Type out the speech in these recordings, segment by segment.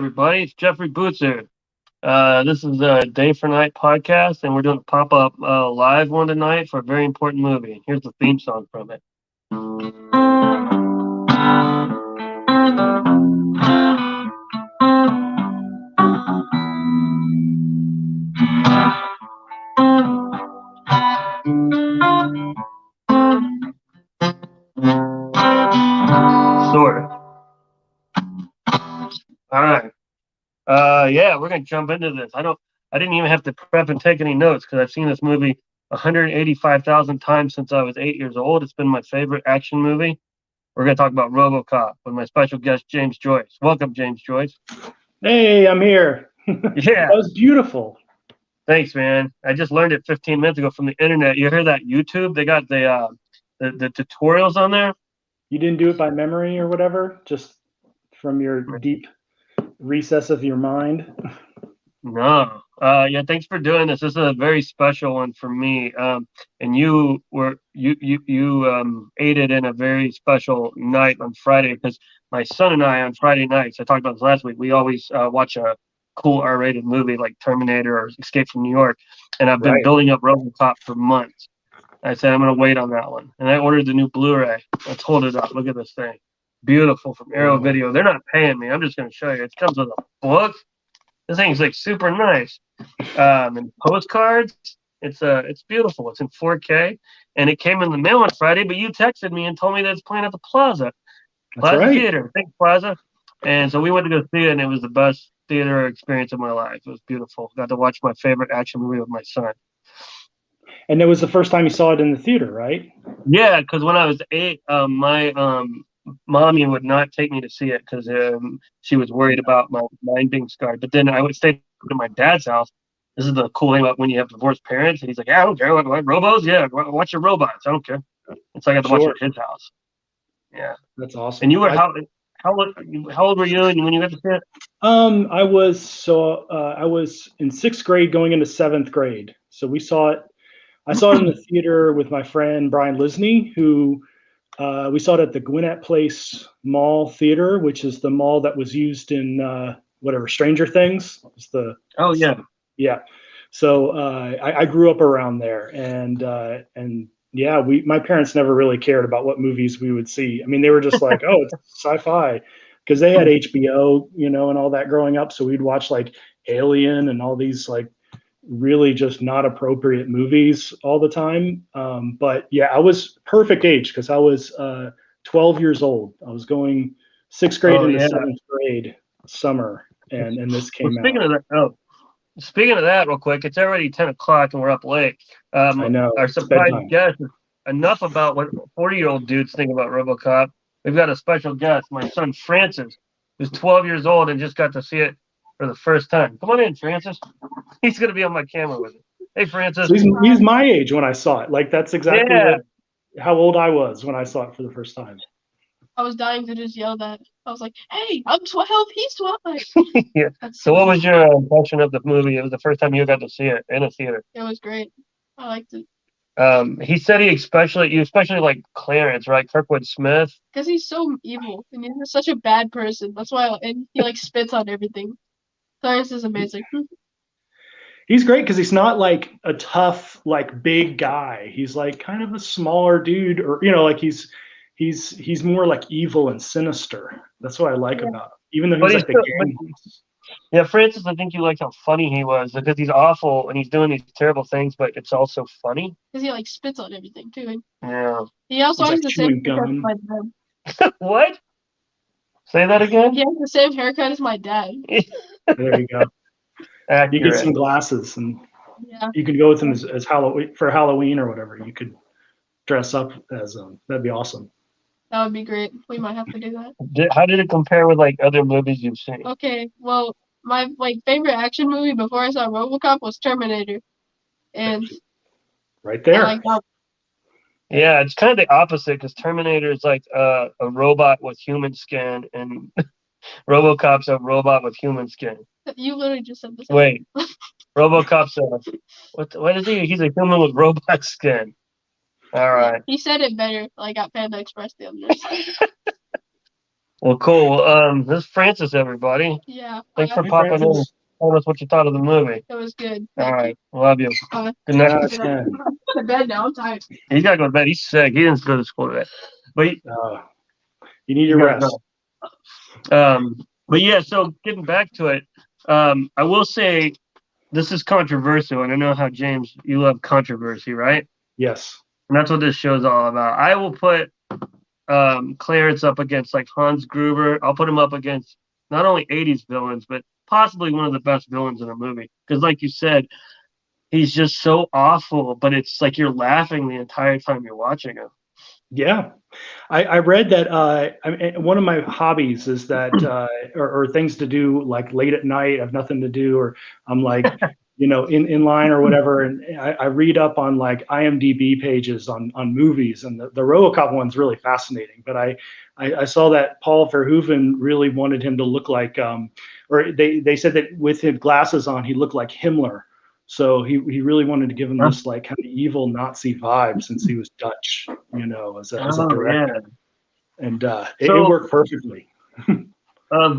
everybody. It's Jeffrey Butzer. This is a Day for Night podcast, and we're doing a pop up live one tonight for a very important movie. Here's the theme song from it. Sort of. All right. Yeah, we're gonna jump into this. I didn't even have to prep and take any notes because I've seen this movie 185,000 times since I was 8 years old. It's been my favorite action movie. We're gonna talk about Robocop with my special guest James Joyce. Welcome, James Joyce. Hey, I'm here. Yeah, That was beautiful. thanks, man. I just learned it 15 minutes ago from the internet. You hear that YouTube? They got the tutorials on there. You didn't do it by memory or whatever, just from your deep recess of your mind. No. Yeah, thanks for doing this. This is a very special one for me. And you aided in a very special night on Friday because my son and I on Friday nights, I talked about this last week, we always watch a cool R-rated movie like Terminator or Escape from New York. And I've been Right. building up Robocop for months. I said I'm gonna wait on that one. And I ordered the new Blu-ray. Let's hold it up. Look at this thing. Beautiful from Arrow Wow. Video. They're not paying me. I'm just gonna show you. It comes with a book. This thing's like super nice. And postcards. It's beautiful. It's in 4K, and it came in the mail on Friday. But you texted me and told me that it's playing at the Plaza That's right. Theater. Thanks, Plaza. And so we went to go see it, and it was the best theater experience of my life. It was beautiful. Got to watch my favorite action movie with my son. And it was the first time you saw it in the theater, right? Yeah, because when I was 8, my mommy would not take me to see it because she was worried about my mind being scarred. But then I would stay to my dad's house. This is the cool thing about when you have divorced parents. And he's like, "Yeah, I don't care. What robos? Yeah, watch your robots. I don't care." And so I got to watch it at his house. Yeah. That's awesome. And you were how old were you when you got to see it? I was in 6th grade going into 7th grade. So we saw it. I saw it in the theater with my friend Brian Lisney, who we saw it at the Gwinnett Place Mall Theater, which is the mall that was used in Stranger Things. It's the Oh yeah. Yeah. So I grew up around there, and yeah, my parents never really cared about what movies we would see. I mean, they were just like, oh, it's sci-fi, because they had HBO, and all that growing up. So we'd watch like Alien and all these like really just not appropriate movies all the time. But yeah, I was perfect age because I was 12 years old. I was going 6th grade into 7th grade summer, and this came out. Speaking of that, real quick, it's already 10 o'clock and we're up late. I know. Our It's surprise bedtime. guest, enough about what 40-year-old dudes think about Robocop. We've got a special guest, my son Francis, who's 12 years old and just got to see it for the first time. Come on in, Francis. He's going to be on my camera with me. Hey, Francis. So he's my age when I saw it. Like, that's exactly how old I was when I saw it for the first time. I was dying to just yell that. I was like, "Hey, I'm 12. He's 12." Yeah. So what was your impression of the movie? It was the first time you got to see it in a theater. It was great. I liked it. He said you especially like Clarence, right? Kirkwood Smith. Because he's so evil and he's such a bad person. That's why, and he like spits on everything. Clarence is amazing. He's great because he's not like a tough, like big guy. He's like kind of a smaller dude, or like he's more like evil and sinister. That's what I like about him. Even though he's like the gang. Yeah, Francis, I think you liked how funny he was because he's awful and he's doing these terrible things, but it's also funny. Because he like spits on everything too. Yeah. He also has like the same haircut gum. as my dad. What? Say that again? He has the same haircut as my dad. There you go. Accurate. You get some glasses, and you could go with him as Halloween or whatever. You could dress up as that'd be awesome. That would be great. We might have to do that. How did it compare with like other movies you've seen? Okay, well, my favorite action movie before I saw RoboCop was Terminator, and right there. I like that. Yeah, it's kind of the opposite because Terminator is like a robot with human skin, and RoboCop's a robot with human skin. You literally just said this. Wait, RoboCop's what is he? He's a human with robot skin. All right. He said it better, like at Panda Express the other day. Well, cool. This is Francis, everybody. Yeah. Thanks for Hey, popping in. Francis. Telling us what you thought of the movie. That was good. All Thank right. Love you. you. Good night. 10 out of 10. To bed now. I'm tired. He's got to go to bed. He's sick. He didn't go to school today. But You need he's your got to rest. go. But yeah, so getting back to it, I will say this is controversial, and I know how, James, you love controversy, right? Yes. And that's what this show is all about. I will put Clarence up against like Hans Gruber. I'll put him up against not only 80s villains, but possibly one of the best villains in a movie. Because, like you said, he's just so awful, but it's like you're laughing the entire time you're watching him. Yeah. I read that one of my hobbies is that, or things to do like late at night, I have nothing to do, or I'm like, in line or whatever. And I read up on like IMDb pages on movies, and the Robocop one's really fascinating. But I saw that Paul Verhoeven really wanted him to look like, or they said that with his glasses on, he looked like Himmler. So he really wanted to give him this like kind of evil Nazi vibe since he was Dutch, as a director. Yeah. And it worked perfectly. And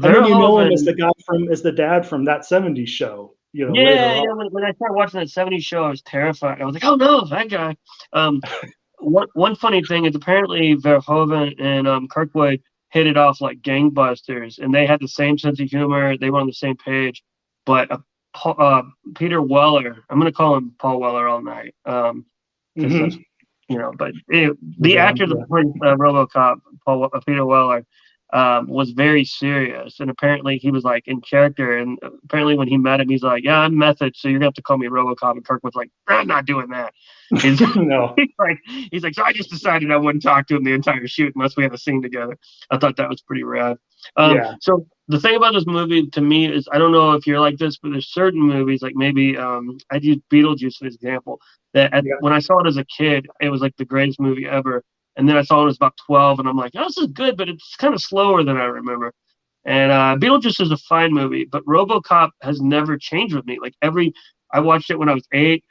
then you know him as the guy as the dad from That 70s Show. Later on. When I started watching that 70s show, I was terrified. I was like, oh no, that guy. One funny thing is apparently Verhoeven and Kirkwood hit it off like gangbusters, and they had the same sense of humor. They were on the same page, but Peter Weller, I'm going to call him Paul Weller all night. But the actor that played RoboCop, Peter Weller, was very serious, and apparently he was like in character. And apparently when he met him, he's like, "Yeah, I'm method, so you're gonna have to call me RoboCop." And Kirk was like, "I'm not doing that." No. He's like, so I just decided I wouldn't talk to him the entire shoot unless we had a scene together. I thought that was pretty rad. So the thing about this movie to me is, I don't know if you're like this, but there's certain movies, like maybe I'd use Beetlejuice as an example, that when I saw it as a kid, it was like the greatest movie ever. And then I saw it was about 12, and I'm like, oh, this is good, but it's kind of slower than I remember. And Beetlejuice is a fine movie, but RoboCop has never changed with me. Like I watched it when I was 8,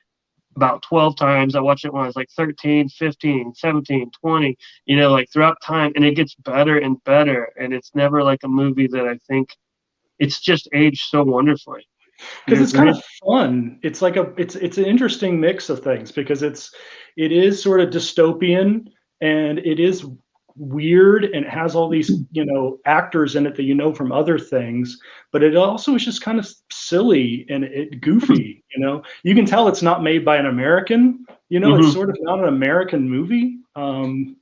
about 12 times. I watched it when I was like 13, 15, 17, 20, like throughout time, and it gets better and better. And it's never like a movie that I think it's just aged so wonderfully. Because it's kind of fun. It's like it's an interesting mix of things, because it is sort of dystopian, and it is weird, and it has all these actors in it that from other things, but it also is just kind of silly and goofy. You can tell it's not made by an American. It's sort of not an American movie. Paul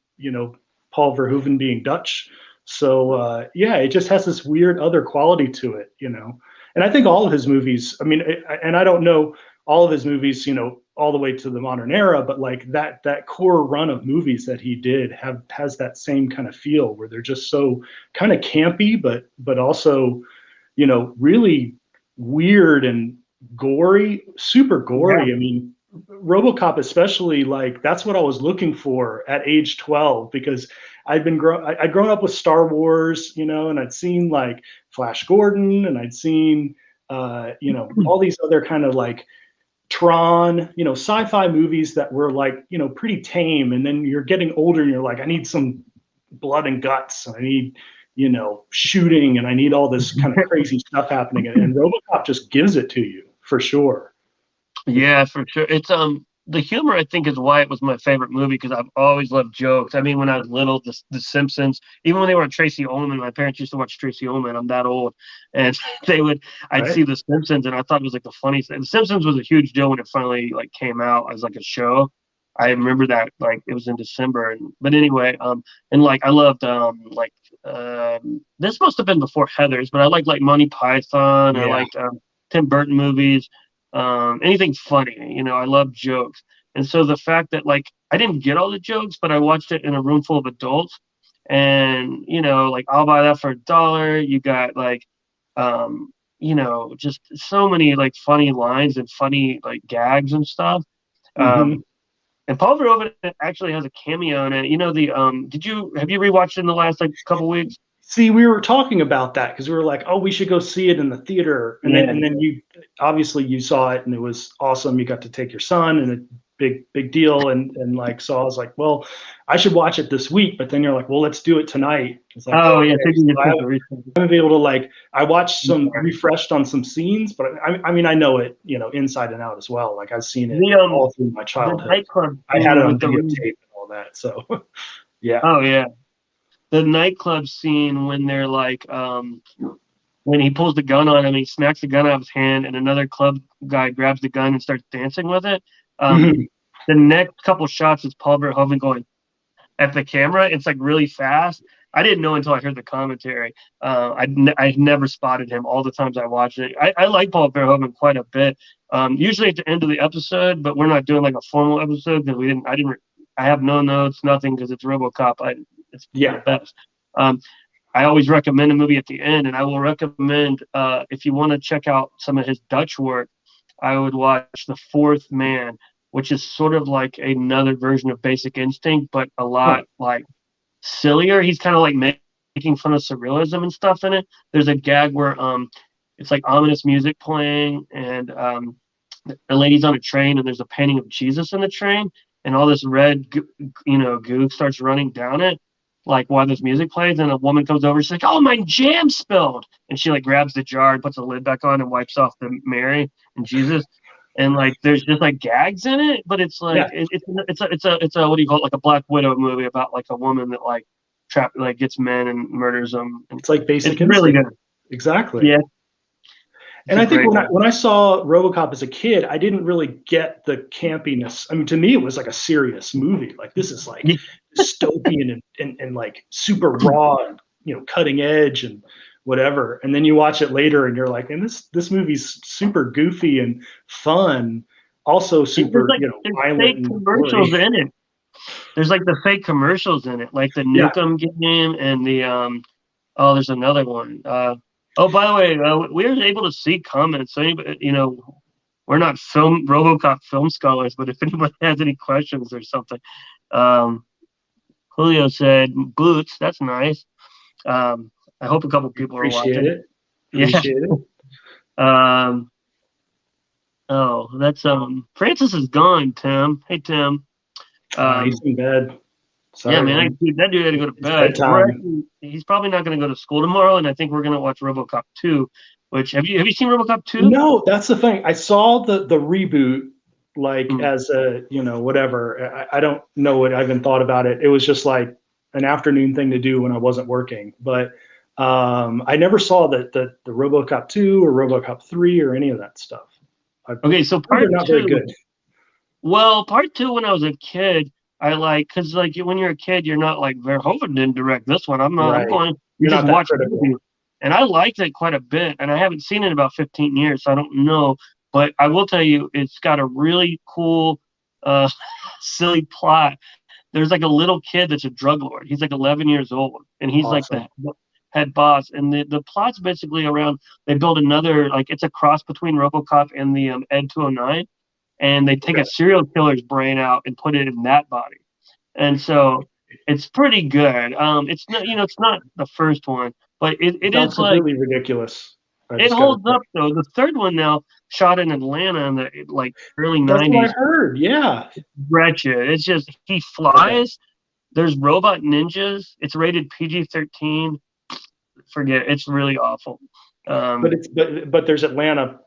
Verhoeven being Dutch, so it just has this weird other quality to it. And I think all of his movies, and I don't know all of his movies, all the way to the modern era, but like that core run of movies that he did has that same kind of feel, where they're just so kind of campy, but also, really weird and gory, super gory. Yeah. RoboCop especially, like that's what I was looking for at age 12, because I'd grown up with Star Wars, and I'd seen like Flash Gordon, and I'd seen all these other kind of like Tron, sci-fi movies that were like, pretty tame. And then you're getting older and you're like, I need some blood and guts, and I need, shooting, and I need all this kind of crazy stuff happening. And RoboCop just gives it to you, for sure. Yeah, for sure. It's the humor, I think, is why it was my favorite movie, because I've always loved jokes. I mean, when I was little, the Simpsons, even when they were on Tracy Ullman, my parents used to watch Tracy Ullman. I'm that old, and I'd see the Simpsons, and I thought it was like the funniest thing. The Simpsons was a huge deal when it finally like came out as like a show. I remember that, like, it was in December, but anyway, and like I loved this must have been before Heathers, but I liked like Monty Python. I liked Tim Burton movies. Anything funny, I love jokes. And so the fact that like I didn't get all the jokes, but I watched it in a room full of adults, and like I'll buy that for $1. You got like just so many like funny lines and funny like gags and stuff. And Paul Verhoeven actually has a cameo in it. Have you rewatched it in the last like couple weeks? See, we were talking about that because we were like, oh, we should go see it in the theater. And then you obviously you saw it and it was awesome. You got to take your son, and big deal. And like, so I was like, well, I should watch it this week. But then you're like, well, let's do it tonight. It's like, Oh okay. yeah, taking So I haven't been able to like. I watched some refreshed on some scenes, but I mean, I know it, inside and out as well. Like I've seen it all through my childhood. The nightclub I had it on with the videotape and all that. So yeah. Oh yeah, the nightclub scene when they're like, when he pulls the gun on him, he smacks the gun out of his hand, and another club guy grabs the gun and starts dancing with it. The next couple shots is Paul Verhoeven going at the camera. It's like really fast. I didn't know until I heard the commentary. I'd never spotted him all the times I watched it. I like Paul Verhoeven quite a bit. Usually at the end of the episode, but we're not doing like a formal episode because I have no notes, nothing, because it's RoboCop. It's the best. I always recommend a movie at the end, and I will recommend, if you want to check out some of his Dutch work, I would watch The Fourth Man, which is sort of like another version of Basic Instinct, but a lot like sillier. He's kind of like making fun of surrealism and stuff in it. There's a gag where it's like ominous music playing, and the lady's on a train, and there's a painting of Jesus in the train, and all this red goo starts running down it, like while this music plays, and a woman comes over, she's like, "Oh, my jam spilled," and she like grabs the jar and puts the lid back on and wipes off the Mary and Jesus, and like there's just like gags in it, but it's like it's a what do you call it, like a Black Widow movie about like a woman that like gets men and murders them. It's like Basic Instinct. Really good. Exactly. Yeah. And I think when I saw RoboCop as a kid, I didn't really get the campiness. I mean, to me, it was like a serious movie. Like this is like dystopian and like super raw and cutting edge and whatever. And then you watch it later, and you're like, and this movie's super goofy and fun, also super violent. Fake commercials in it. There's like the fake commercials in it, like the Nukem game and the there's another one. Oh, by the way, we were able to see comments. So, we're not RoboCop film scholars, but if anybody has any questions or something, Julio said, "Boots, that's nice." I hope a couple people are watching. Appreciate it. Oh, that's Francis is gone. Tim, hey Tim. He's in bed. Sorry, yeah, man, that dude had to go to bed. He's probably not going to go to school tomorrow, and I think we're going to watch RoboCop 2. Which have you seen RoboCop 2? No, that's the thing. I saw the reboot as a whatever. I don't know what I even thought about it. It was just like an afternoon thing to do when I wasn't working. But I never saw the RoboCop 2 or RoboCop 3 or any of that stuff. Okay, so part 2. Not very good. Well, part 2 when I was a kid. I because when you're a kid, you're not like Verhoeven didn't direct this one. I'm not. Right. I'm going. You just watch it, and I liked it quite a bit. And I haven't seen it in about 15 years, so I don't know. But I will tell you, it's got a really cool, silly plot. There's like a little kid that's a drug lord. He's like 11 years old, and he's like the head boss. And the plot's basically around. They build another it's a cross between RoboCop and the Ed 209. And they take a serial killer's brain out and put it in that body, and so it's pretty good. It's not, it's not the first one, but it is completely ridiculous. It holds up though. The third one now shot in Atlanta in the early 90s. That's what I heard. Yeah, wretched. It's just he flies. There's robot ninjas. It's rated PG-13. Forget it. It's really awful. But there's Atlanta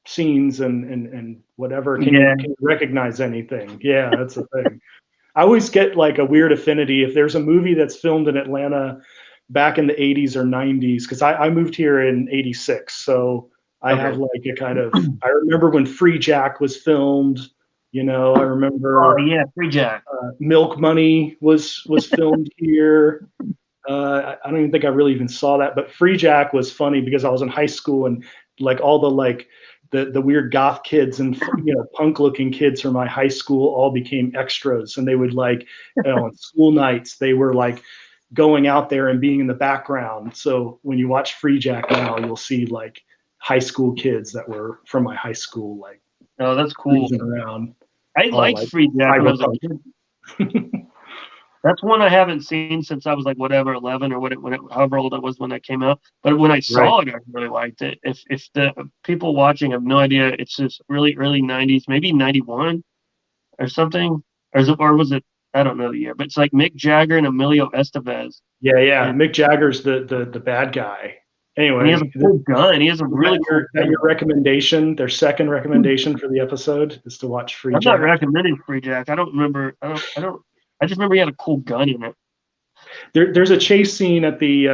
scenes and whatever. Can you recognize anything? Yeah, that's the thing. I always get like a weird affinity if there's a movie that's filmed in Atlanta back in the 80s or 90s, because I moved here in 86, so I have like a kind of I remember when Free Jack was filmed. I remember Free Jack. Milk Money was filmed here. I don't even think I really even saw that, but Free Jack was funny because I was in high school, and like all the weird goth kids and punk looking kids from my high school all became extras, and they would on school nights they were like going out there and being in the background. So when you watch Free Jack now, you'll see like high school kids that were from my high school oh, that's cool. Around. I liked Free Jack when I was a kid. That's one I haven't seen since I was 11 or however old I was when that came out. But when I saw it, I really liked it. If the people watching have no idea, it's just really early 90s, maybe 91. or something, or was it? I don't know the year, but it's like Mick Jagger and Emilio Estevez, Yeah. and, Mick Jagger's the bad guy. and he has a Anyway, cool gun. He has a really cool gun. your recommendation, their second recommendation for the episode is to watch Free I'm not Jack. recommending Free Jack. I don't remember. I don't. I just remember he had a cool gun in it. There's a chase scene at the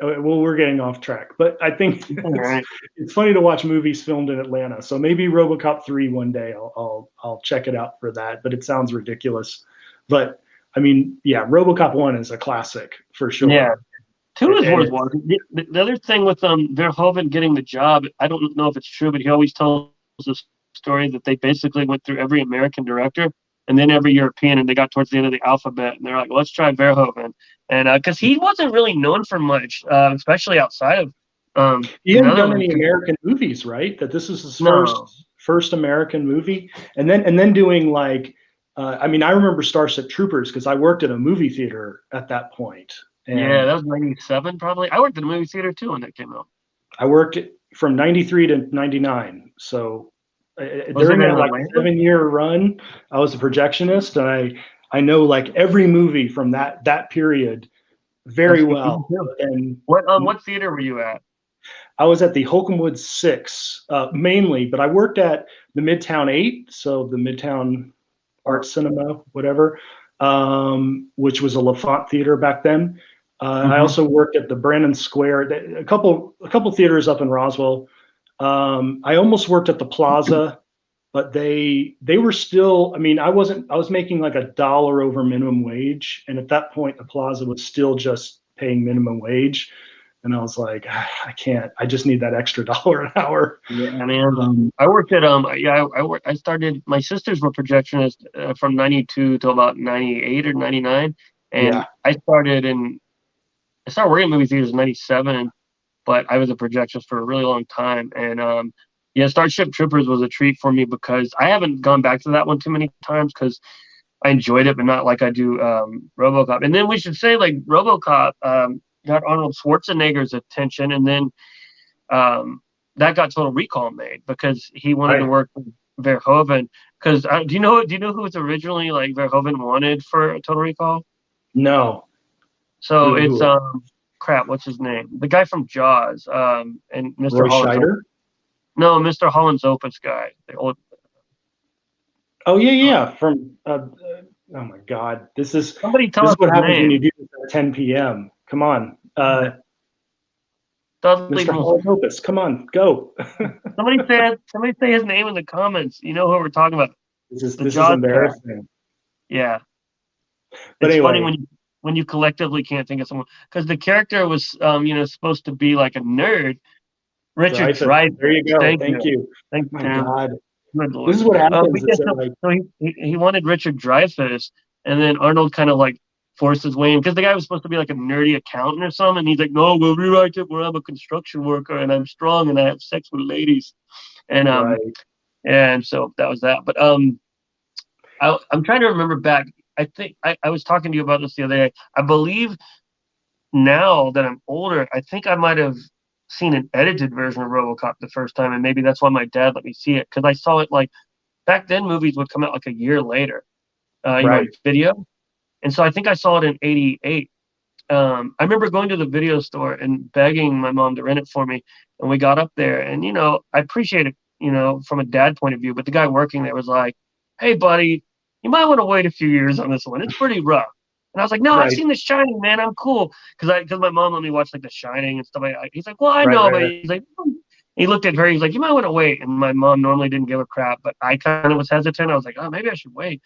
well, we're getting off track, but I think it's funny to watch movies filmed in Atlanta. So maybe RoboCop 3 one day I'll check it out for that, but it sounds ridiculous. But I mean, yeah, RoboCop 1 is a classic for sure. Yeah. 2 is worth watching. The other thing with Verhoeven getting the job, I don't know if it's true, but he always tells the story that they basically went through every American director and then every European, and they got towards the end of the alphabet, and they're like, let's try Verhoeven. And because he wasn't really known for much, especially outside of he hadn't done any American movies, right? That this is his first American movie, and then doing like I mean, I remember Starship Troopers because I worked at a movie theater at that point. And yeah, that was 97 probably. I worked in a movie theater too when that came out. I worked from 93 to 99, so during that like 7-year run, I was a projectionist, and I know like every movie from that period very well. And what theater were you at? I was at the Holcomb Woods 6 mainly, but I worked at the Midtown 8, so the Midtown Art Cinema, whatever, which was a LaFont theater back then. I also worked at the Brandon Square, a couple theaters up in Roswell. I almost worked at the Plaza, but they were still, I mean, I was making like $1 over minimum wage. And at that point, the Plaza was still just paying minimum wage. And I was like, I can't, I just need that extra $1 an hour. Yeah, man. I worked at, I started, my sisters were projectionists from 92 till about 98 or 99. And I started working in movie theaters in 97, but I was a projectionist for a really long time. And Starship Troopers was a treat for me because I haven't gone back to that one too many times because I enjoyed it, but not like I do RoboCop. And then we should say like RoboCop got Arnold Schwarzenegger's attention, and then that got Total Recall made because he wanted to work with Verhoeven. Because do you know who was originally like Verhoeven wanted for Total Recall? No. So it's what's his name? The guy from Jaws, and Mr. Roy Scheider? No, Mr. Holland's Opus guy. The old. Oh yeah, from oh my God, this is what happens when you do this at 10 p.m. Come on, Mr. Holland's Opus. Come on, go. Somebody say his name in the comments. You know who we're talking about. This is embarrassing. Guy. Yeah, but it's anyway. funny when you collectively can't think of someone because the character was supposed to be like a nerd. Richard Dreyfuss. There you go. Thank you. Thank you. My God. This is what happens. So he wanted Richard Dreyfuss, and then Arnold kind of like forced his way in because the guy was supposed to be like a nerdy accountant or something, and he's like, "No, we'll rewrite it where I'm a construction worker and I'm strong and I have sex with ladies," and and so that was that. But I'm trying to remember back. I think I was talking to you about this the other day. I believe now that I'm older, I think I might have seen an edited version of RoboCop the first time, and maybe that's why my dad let me see it because I saw it like back then. Movies would come out like a year later, video, and so I think I saw it in '88. I remember going to the video store and begging my mom to rent it for me, and we got up there, and I appreciate it, from a dad point of view, but the guy working there was like, "Hey, buddy, you might want to wait a few years on this one. It's pretty rough." And I was like, "No, I've seen The Shining, man. I'm cool." Because my mom let me watch like The Shining and stuff like that. He's like, "Well, I know," but he's like, he looked at her. He's like, "You might want to wait." And my mom normally didn't give a crap, but I kind of was hesitant. I was like, "Oh, maybe I should wait."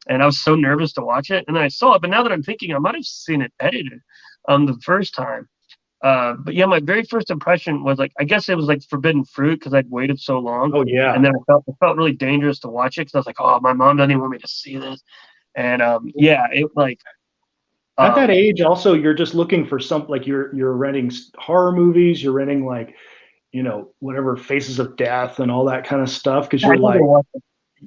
And I was so nervous to watch it. And then I saw it. But now that I'm thinking, I might have seen it edited the first time. But yeah, my very first impression was like, I guess it was like Forbidden Fruit because I'd waited so long. Oh yeah. And then it felt really dangerous to watch it because I was like, "Oh, my mom doesn't even want me to see this." And it like. At that age, also, you're just looking for something like you're renting horror movies, you're renting like, whatever Faces of Death and all that kind of stuff because you're like,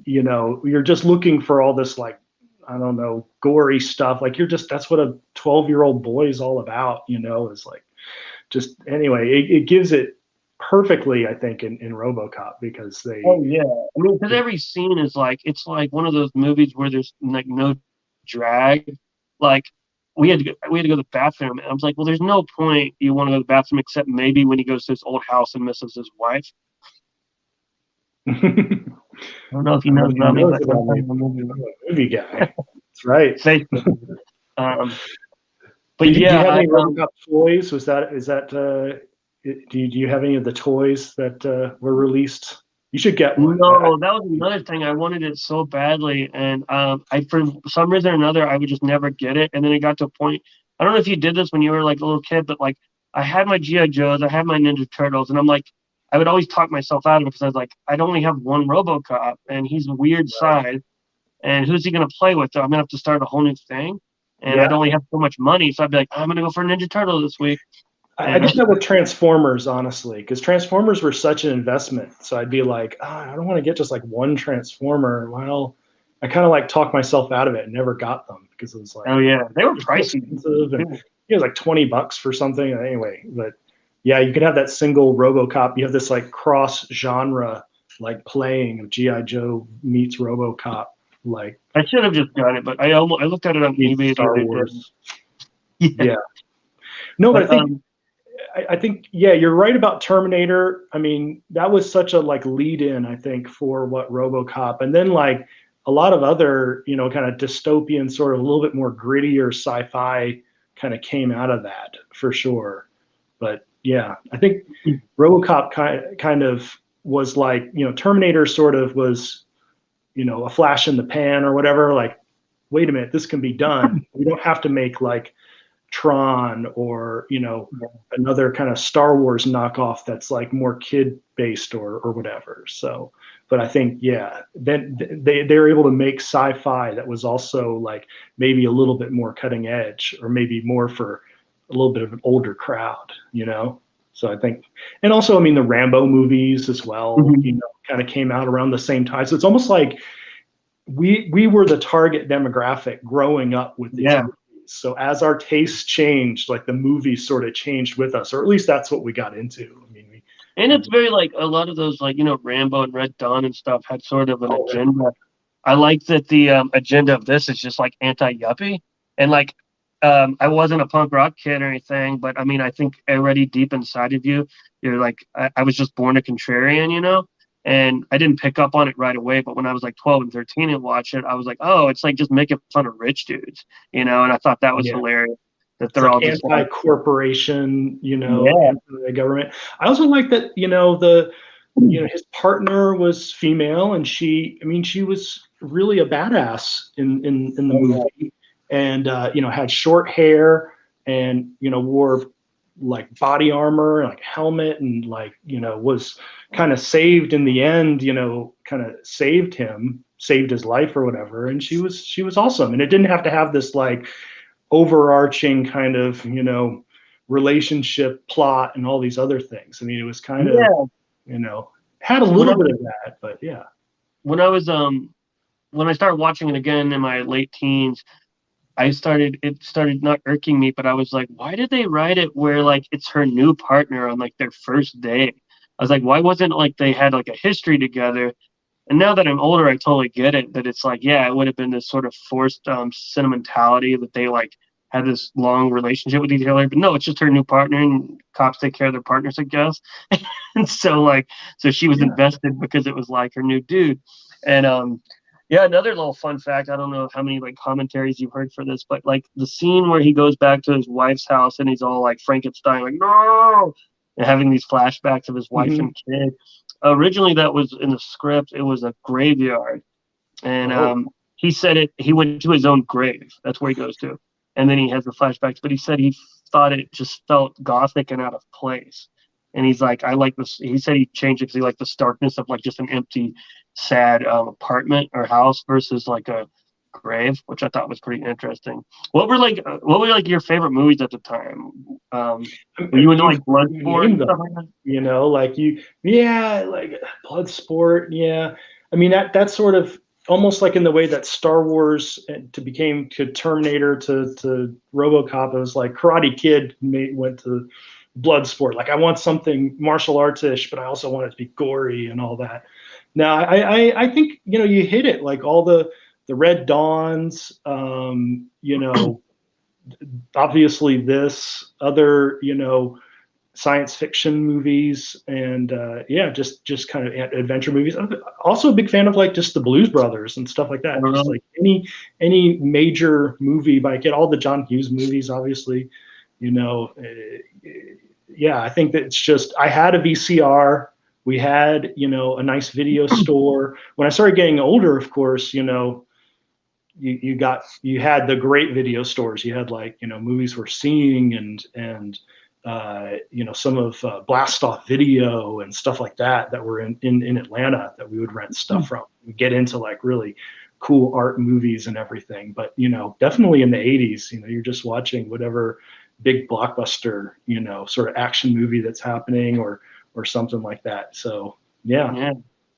you're just looking for all this like, I don't know, gory stuff. Like that's what a 12-year-old boy is all about, is like, just anyway, it gives it perfectly, I think, in Robocop because they. Oh yeah, I mean, because every scene is like it's like one of those movies where there's like no drag. Like we had to go to the bathroom, and I was like, well, there's no point you want to go to the bathroom except maybe when he goes to his old house and misses his wife. I I don't know if you don't know know if he about me, knows but about me. sometimes I'm I'm a movie guy. That's right. Facebook. Um, but Do you yeah, have I any RoboCop toys? Do you have any of the toys that were released? You should get one. no, that was another thing. I wanted it so badly, and I for some reason or another I would just never get it. And then it got to a point. I don't know if you did this when you were like a little kid, but like I had my GI Joes, I had my Ninja Turtles, and I'm like, I would always talk myself out of it because I was like, I'd only have one RoboCop, and he's a weird size, and who's he gonna play with? I'm gonna have to start a whole new thing, and I'd Yeah, only have so much money, so I'd be like, I'm gonna go for a Ninja Turtle this week, I and did that with Transformers, honestly, because Transformers were such an investment. So I'd be like, I don't want to get just like one Transformer. Well, I kind of like talked myself out of it and never got them because it was like oh yeah, they were they're so pricey. expensive and it was like $20 for something. Anyway, but yeah, you could have that single RoboCop. You have this like cross genre like playing of GI Joe meets RoboCop, like I should have just done it, but I looked at it on meets eBay the Star other day. Wars. Yeah, Yeah, no, but but I think, yeah, you're right about Terminator. I mean, that was such a like lead in, I think, for what RoboCop, and then like a lot of other, kind of dystopian, sort of a little bit more grittier sci-fi kind of came out of that for sure. But yeah, I think RoboCop kind of was like, Terminator sort of was, a flash in the pan or whatever. Like, wait a minute, this can be done. We don't have to make like Tron or another kind of Star Wars knockoff that's like more kid based or whatever. So, but I think then they're able to make sci-fi that was also like maybe a little bit more cutting edge or maybe more for a little bit of an older crowd. So I think, and also I mean the Rambo movies as well, mhm. kind of came out around the same time. So it's almost like we were the target demographic growing up with these Yeah, movies. So as our tastes changed, like the movies sort of changed with us, or at least that's what we got into. I mean, and it's very like a lot of those like Rambo and Red Dawn and stuff had sort of an oh, agenda. I like that the agenda of this is just like anti-yuppie, and like I wasn't a punk rock kid or anything, but I mean I think already deep inside of you, you're like I was just born a contrarian. And I didn't pick up on it right away, but when I was like 12 and 13 and watched it, I was like, oh, it's like just making fun of rich dudes. And I thought that was yeah. hilarious that It's they're like all just like, anti-corporation, yeah, anti-government. I also like that, his partner was female, and she was really a badass in the oh, yeah. movie, and had short hair, and wore like body armor, and like helmet, and like was kind of saved in the end. Kind of saved his life or whatever, and she was awesome, and it didn't have to have this like overarching kind of relationship plot and all these other things. I mean, it was kind of Yeah. had a So when I little bit was of that, but yeah. when I was when I started watching it again in my late teens, it started not irking me, but I was like, why did they write it where like it's her new partner on like their first date? I was like, why wasn't it like they had like a history together? And now that I'm older, I totally get it. That it's like, yeah, it would have been this sort of forced sentimentality that they like had this long relationship with each other. But no, it's just her new partner, and cops take care of their partners, I guess. And so she was Yeah. invested because it was like her new dude. And yeah, another little fun fact. I don't know how many like commentaries you've heard for this, but like the scene where he goes back to his wife's house and he's all like Frankenstein, like no, and having these flashbacks of his wife Hmm. and kid. Originally, that was in the script. It was a graveyard, and Oh, he said it. He went to his own grave. That's where he goes to, and then he has the flashbacks. But he said he thought it just felt gothic and out of place. And he's like, I like this. He said he changed it because he liked the starkness of like just an empty, sad apartment or house versus like a grave, which I thought was pretty interesting. What were like your favorite movies at the time? I Were you mean, into you like Bloodsport and named stuff them. like that? Like yeah, like Bloodsport. Yeah, I mean that's sort of almost like in the way that Star Wars to Terminator to RoboCop. It was like Karate Kid went to blood sport. Like I want something martial arts-ish, but I also want it to be gory and all that. Now I think, you know, you hit it, like all the Red Dawns, you know, obviously this other, you know, science fiction movies, and yeah, just kind of adventure movies. I'm also a big fan of like just the Blues Brothers and stuff like that. Just like any major movie, but I get all the John Hughes movies, obviously, you know. Yeah, I think that it's just, I had a VCR. We had, you know, a nice video store. When I started getting older, of course, you know, you had the great video stores. You had like, you know, Movies We're Seeing and you know, some of Blast Off Video and stuff like that were in Atlanta that we would rent stuff from. We get into like really cool art movies and everything. But, you know, definitely in the 80s, you know, you're just watching whatever big blockbuster, you know, sort of action movie that's happening or something like that. So, yeah. Yeah.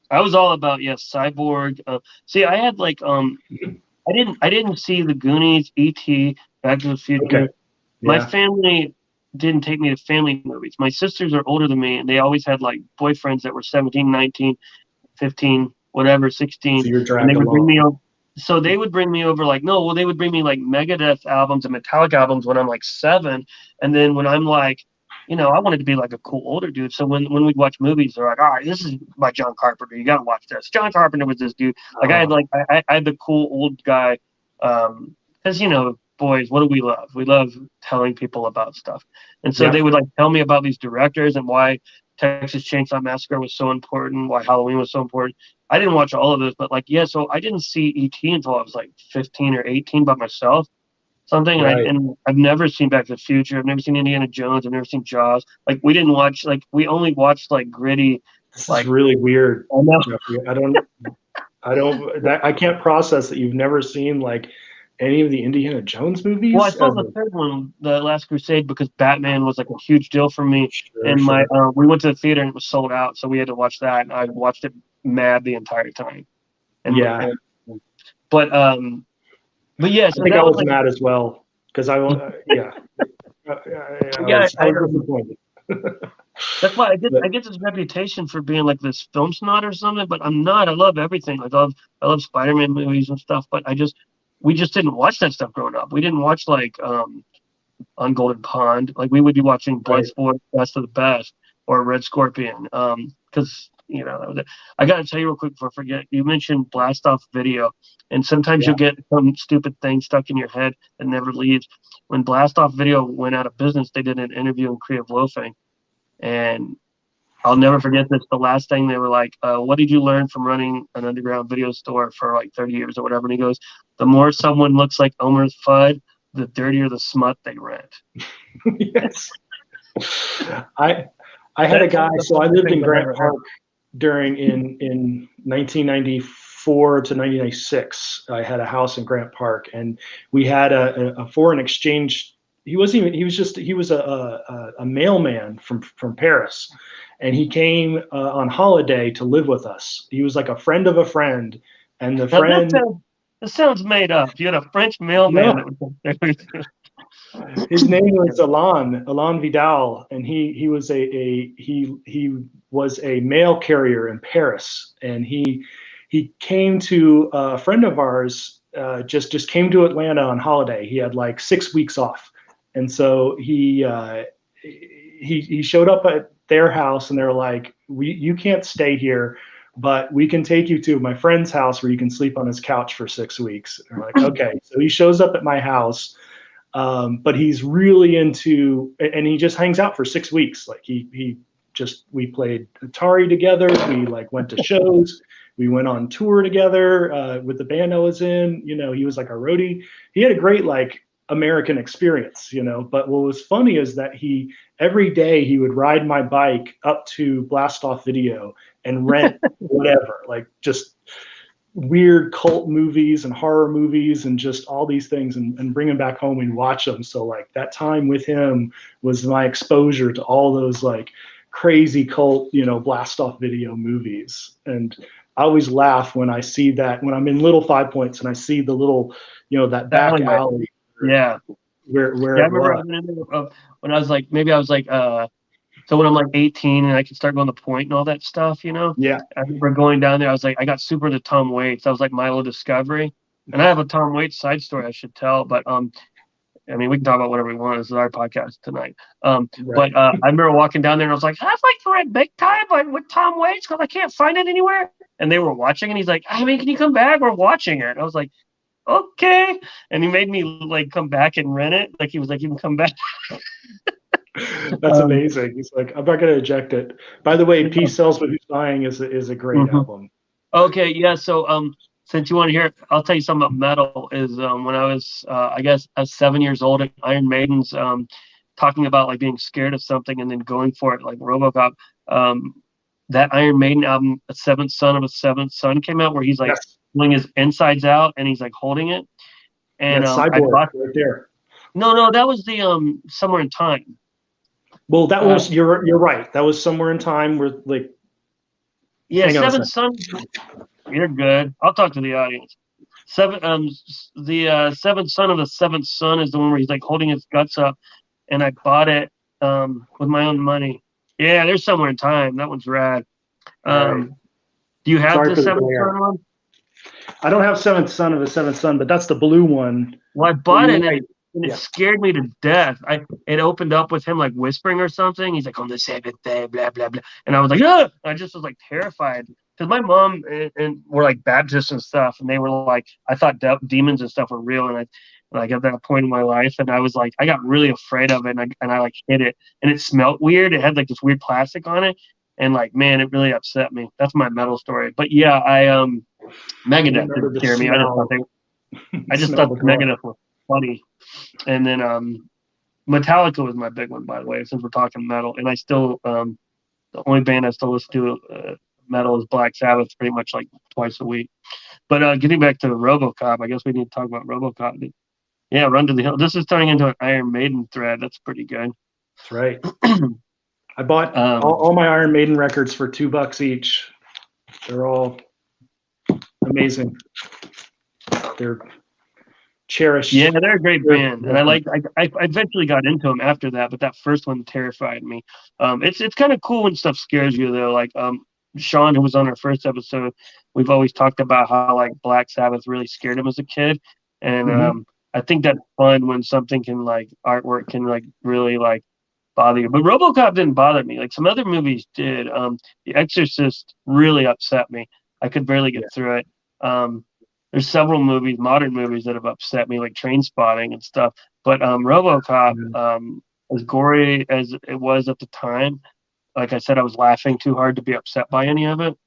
I was all about, Cyborg. See, I had like I didn't see the Goonies, E.T., Back to the Future. Okay. My Yeah. family didn't take me to family movies. My sisters are older than me, and they always had like boyfriends that were 17, 19, 15, whatever, 16. So you're And dragged they would bring along. me over. So they would bring me over like, no, well, they would bring me like Megadeth albums and Metallic albums when I'm like 7. And then when I'm like, you know, I wanted to be like a cool older dude. So when we'd watch movies, they're like, all right, this is by John Carpenter. You got to watch this. John Carpenter was this dude. Like I had the cool old guy. Because, you know, boys, what do we love? We love telling people about stuff. And so they would like tell me about these directors and why Texas Chainsaw Massacre was so important, why Halloween was so important. I didn't watch all of those, but like, so I didn't see E.T. until I was like 15 or 18 by myself. Something, Right. and I've never seen Back to the Future. I've never seen Indiana Jones. I've never seen Jaws. Like we didn't watch, like we only watched like gritty. This like is really weird. I know. Jeffrey, I can't process that you've never seen like any of the Indiana Jones movies. Well, I saw the third one, The Last Crusade, because Batman was like a huge deal for me. Sure, And sure. we went to the theater and it was sold out, so we had to watch that. And I watched it mad the entire time. And Yeah. But yeah, so I think that I was like, mad as well because I yeah, was disappointed. that's why I get this reputation for being like this film snot or something, but I'm not. I love everything. Like I love Spider-Man movies and stuff, but we just didn't watch that stuff growing up. We didn't watch like on Golden Pond. Like we would be watching Bloodsport, Best of the Best, or Red Scorpion. Because you know, that was it. I got to tell you real quick before I forget. You mentioned Blast Off Video, and sometimes you'll get some stupid thing stuck in your head that never leaves. When Blast Off Video went out of business, they did an interview in Creative Loafing, and I'll never forget this. The last thing they were like, what did you learn from running an underground video store for like 30 years or whatever? And he goes, the more someone looks like Elmer's Fudd, the dirtier the smut they rent. Yes. I had a guy, so I lived in Grant Park in 1994 to 1996. I had a house in Grant Park, and we had a foreign exchange. He was a mailman from Paris, and he came on holiday to live with us. He was like a friend of a friend, and the friend. That sounds made up. You had a French mailman. No. His name was Alain Vidal, and he was a mail carrier in Paris, and he came to a friend of ours. Just came to Atlanta on holiday. He had like 6 weeks off, and so he showed up at their house, and they're like, you can't stay here, but we can take you to my friend's house where you can sleep on his couch for 6 weeks. And we're like, okay. So he shows up at my house. But he's really into, and he just hangs out for 6 weeks. Like we played Atari together. We like went to shows. We went on tour together with the band I was in. You know, he was like a roadie. He had a great like American experience, you know. But what was funny is that every day he would ride my bike up to Blast Off Video and rent whatever, like just weird cult movies and horror movies and just all these things and bring them back home and watch them. So like that time with him was my exposure to all those like crazy cult, you know, Blast Off Video movies. And I always laugh when I see that, when I'm in Little Five Points and I see the little, you know, that back alley. Yeah. Yeah, I remember I went in there, when I was like, maybe I was like, so when I'm like 18 and I can start going to Point and all that stuff, Yeah. I remember going down there. I was like, I got super into Tom Waits. I was like Milo Discovery, and I have a Tom Waits side story I should tell, but I mean, we can talk about whatever we want. This is our podcast tonight. Right. But I remember walking down there and I was like, I'd like to rent Big Time, but with Tom Waits because I can't find it anywhere. And they were watching, and he's like, I mean, can you come back? We're watching it. And I was like, okay. And he made me like come back and rent it. Like he was like, you can come back. That's amazing. He's like, I'm not going to eject it. By the way, Peace Sells But Who's Dying is a great album. Okay, yeah. So since you want to hear it, I'll tell you something about metal. Is when I was I guess I was 7 years old at Iron Maiden's talking about like being scared of something and then going for it, like Robocop. That Iron Maiden album, A Seventh Son of a Seventh Son, came out where he's like pulling his insides out and he's like holding it. And Cyborg, I bought right there. No, that was the Somewhere in Time. Well, that was you're right. That was Somewhere in Time where like Seventh Son. You're good. I'll talk to the audience. The Seventh Son of the Seventh Son is the one where he's like holding his guts up, and I bought it with my own money. Yeah, there's Somewhere in Time. That one's rad. Right. Do you have the Seventh Son one? I don't have Seventh Son of a Seventh Son, but that's the blue one. Well, I bought it, and it scared me to death. It opened up with him like whispering or something. He's like, on the seventh day, blah blah blah, and I was like, ah! I just was like terrified because my mom and were like Baptists and stuff, and they were like, I thought demons and stuff were real, and I like at that point in my life, and I was like, I got really afraid of it, and I like hid it, and it smelled weird. It had like this weird plastic on it, and like man, it really upset me. That's my metal story. But yeah, Megadeth didn't scare me. I just thought Megadeth was funny. And then Metallica was my big one, by the way, since we're talking metal. And I still the only band I still listen to metal is Black Sabbath, pretty much like twice a week. But getting back to Robocop, I guess we need to talk about Robocop. Yeah, Run to the Hill. This is turning into an Iron Maiden thread. That's pretty good. That's right. I bought all my Iron Maiden records for $2 each. They're all amazing. They're cherished. Yeah, they're a great band, and I eventually got into them after that, but that first one terrified me. It's kind of cool when stuff scares you though. Like Sean, who was on our first episode, we've always talked about how like Black Sabbath really scared him as a kid, and I think that's fun when something can like artwork can like really like bother you. But RoboCop didn't bother me. Like some other movies did. The Exorcist really upset me. I could barely get through it. There's several movies, modern movies, that have upset me, like Trainspotting and stuff. But RoboCop, as gory as it was at the time, like I said, I was laughing too hard to be upset by any of it.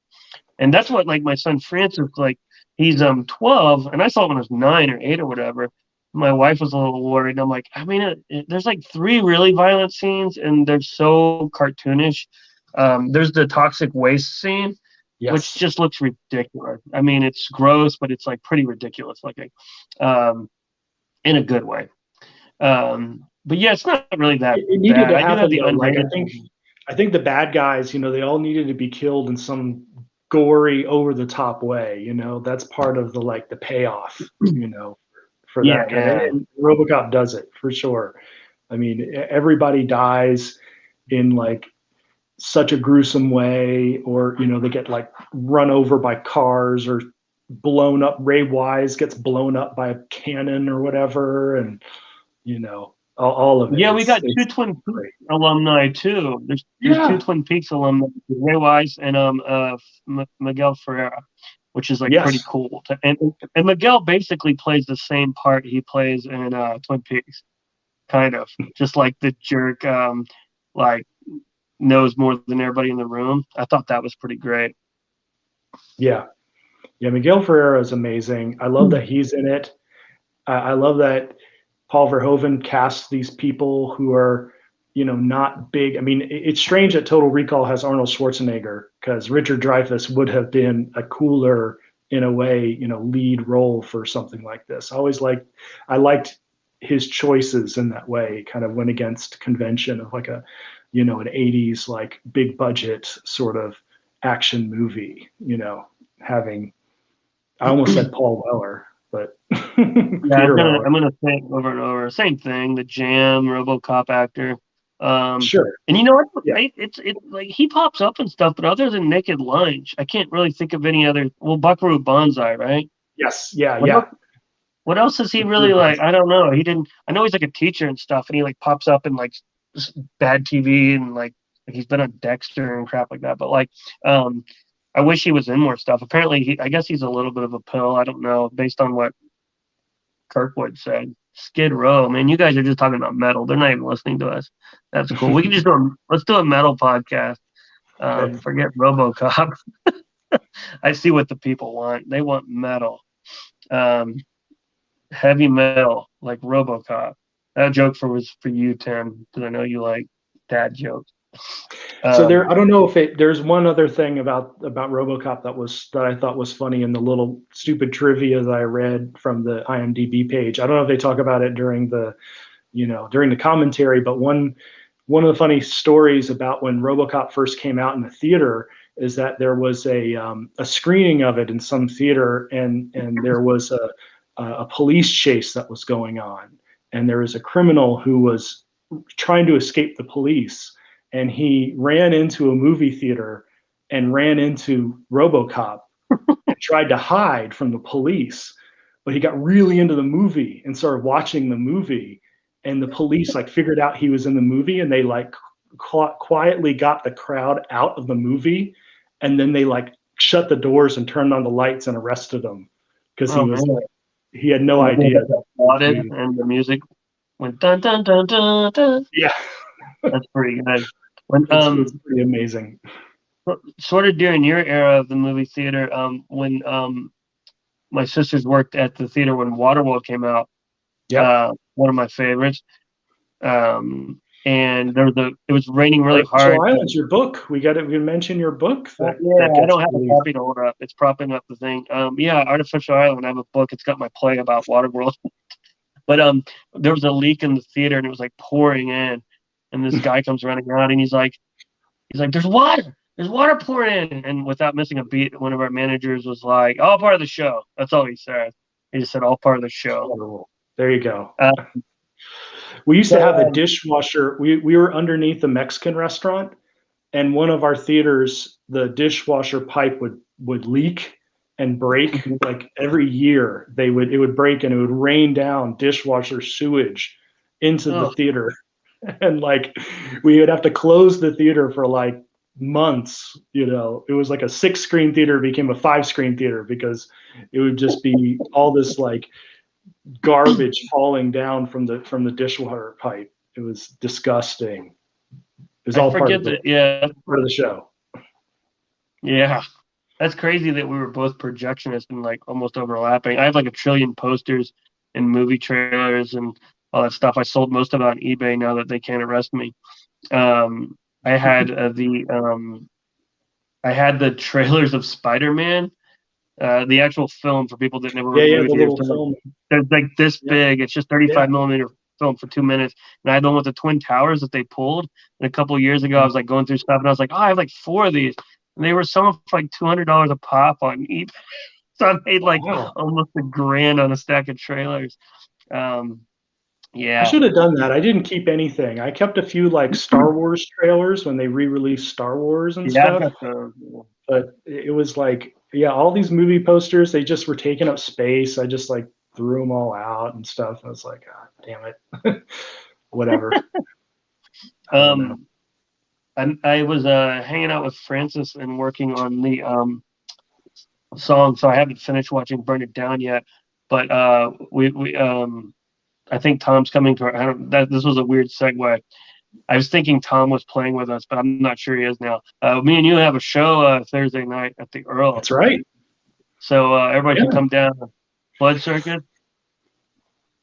And that's what, like, my son Francis, like, he's 12, and I saw it when I was 9 or 8 or whatever. My wife was a little worried. And I'm like, I mean, there's like 3 really violent scenes, and they're so cartoonish. There's the toxic waste scene. Yes. Which just looks ridiculous. I mean, it's gross, but it's like pretty ridiculous looking, in a good way. But yeah, it's not really that. It needed to happen. I think the bad guys, they all needed to be killed in some gory, over the top way. That's part of the payoff. For that kind of. And RoboCop does it for sure. I mean, everybody dies in like such a gruesome way, or they get like run over by cars or blown up. Ray Wise gets blown up by a cannon or whatever, and all of it. Yeah, we got 2 Twin Peaks alumni too. There's 2 Twin Peaks alumni, Ray Wise and Miguel Ferreira, which is like pretty cool. And Miguel basically plays the same part he plays in Twin Peaks, kind of just like the jerk, like knows more than everybody in the room. I thought that was pretty great. Yeah, Miguel Ferreira is amazing. I love that he's in it. I love that Paul Verhoeven casts these people who are, not big. I mean, it's strange that Total Recall has Arnold Schwarzenegger, because Richard Dreyfuss would have been a cooler, in a way, lead role for something like this. I liked his choices in that way. Kind of went against convention of like an 80s like big budget sort of action movie, having, I almost said Paul Weller, but Yeah, Peter Weller. I'm gonna say it over and over. Same thing. The Jam, RoboCop actor. Sure. And you know what? Yeah. It's like he pops up and stuff, but other than Naked Lunch, I can't really think of any other. Well, Buckaroo Banzai, right? Yes. Yeah. What Yeah. else, what else is he really like? I don't know. He didn't. I know he's like a teacher and stuff, and he like pops up in like bad TV and like he's been on Dexter and crap like that. But like, I wish he was in more stuff. Apparently, I guess he's a little bit of a pill. I don't know, based on what Kirkwood said. Skid Row, man, you guys are just talking about metal. They're not even listening to us. That's cool. We can just let's do a metal podcast. Okay. Forget RoboCop. I see what the people want. They want metal, heavy metal, like RoboCop. That joke was for you, Tim, because I know you like dad jokes. So I don't know if there's one other thing about RoboCop that I thought was funny in the little stupid trivia that I read from the IMDb page. I don't know if they talk about it during the commentary, but one of the funny stories about when RoboCop first came out in the theater is that there was a screening of it in some theater, and there was a police chase that was going on, and there was a criminal who was trying to escape the police, and he ran into a movie theater and ran into RoboCop and tried to hide from the police, but he got really into the movie and started watching the movie, and the police like figured out he was in the movie, and they like quietly got the crowd out of the movie, and then they like shut the doors and turned on the lights and arrested him because he had no idea. And the music went dun dun dun dun dun. Yeah, that's pretty good. When it's pretty amazing. Sort of during your era of the movie theater, when my sisters worked at the theater when Waterworld came out. Yeah, one of my favorites. And it was raining really hard. Islands, your book. We mention your book. I don't have a copy to hold up. It's propping up the thing. Artificial Island. I have a book. It's got my play about Waterworld. But there was a leak in the theater and it was like pouring in, and this guy comes running out and he's like, there's water pouring in, and without missing a beat, one of our managers was like, all part of the show. That's all he said. He just said all part of the show. There you go. We used to have a dishwasher. We were underneath the Mexican restaurant, and one of our theaters, the dishwasher pipe would leak and break. Like every year, it would break and it would rain down dishwasher sewage into the theater, and like we would have to close the theater for like months. It was like a 6-screen theater became a 5-screen theater because it would just be all this like garbage falling down from the dishwater pipe. It was disgusting. It was all part of the show. Yeah, that's crazy that we were both projectionists and like almost overlapping. I have like a trillion posters and movie trailers and all that stuff. I sold most of it on eBay now that they can't arrest me. I had the trailers of Spider-Man. The actual film for people that never the little film. They're like this big. It's just 35 millimeter film for 2 minutes. And I had the one with the Twin Towers that they pulled. And a couple of years ago, I was like going through stuff and I was like, I have like 4 of these. And they were selling for like $200 a pop on eBay. So I made like almost $1,000 on a stack of trailers. I should have done that. I didn't keep anything. I kept a few like Star Wars trailers when they re-released Star Wars and stuff. But it was like, all these movie posters, they just were taking up space. I just like threw them all out and stuff. I was like, God damn it. Whatever. I was hanging out with Francis and working on the song, so I haven't finished watching Burn It Down yet. But we I think Tom's coming to this was a weird segue. I was thinking Tom was playing with us, but I'm not sure he is now. Me and you have a show Thursday night at the Earl. That's right. So everybody should come down. Blood Circus.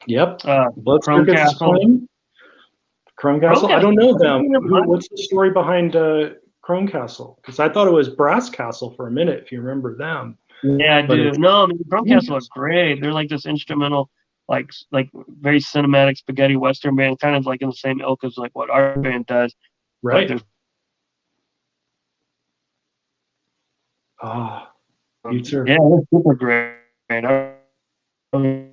Yep. Blood Circus. Chrome Castle. I don't know them. What's the story behind Chrome Castle? Because I thought it was Brass Castle for a minute, if you remember them. Yeah, I do. No, I mean, Chrome Castle is great. They're like this instrumental, like very cinematic spaghetti western band, kind of like in the same ilk as like what our band does. Right. You too. Yeah, they're super great. Oh,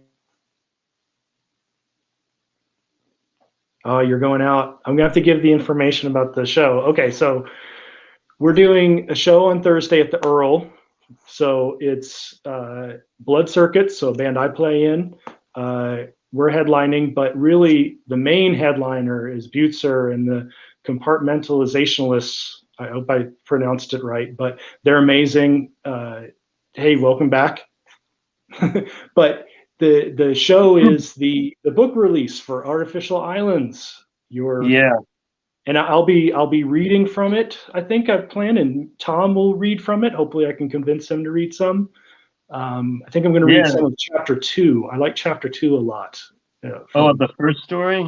you're going out. I'm gonna have to give the information about the show. Okay, so we're doing a show on Thursday at the Earl. So it's Blood Circuit, so a band I play in. We're headlining, but really the main headliner is Butzer and the Compartmentalizationalists. I hope I pronounced it right, but they're amazing. Hey, welcome back. But the show is the book release for Artificial Islands. Yeah. And I'll be reading from it. I think I plan, and Tom will read from it. Hopefully, I can convince him to read some. I think I'm going to read Yeah. some of chapter 2. I like chapter 2 a lot. The first story?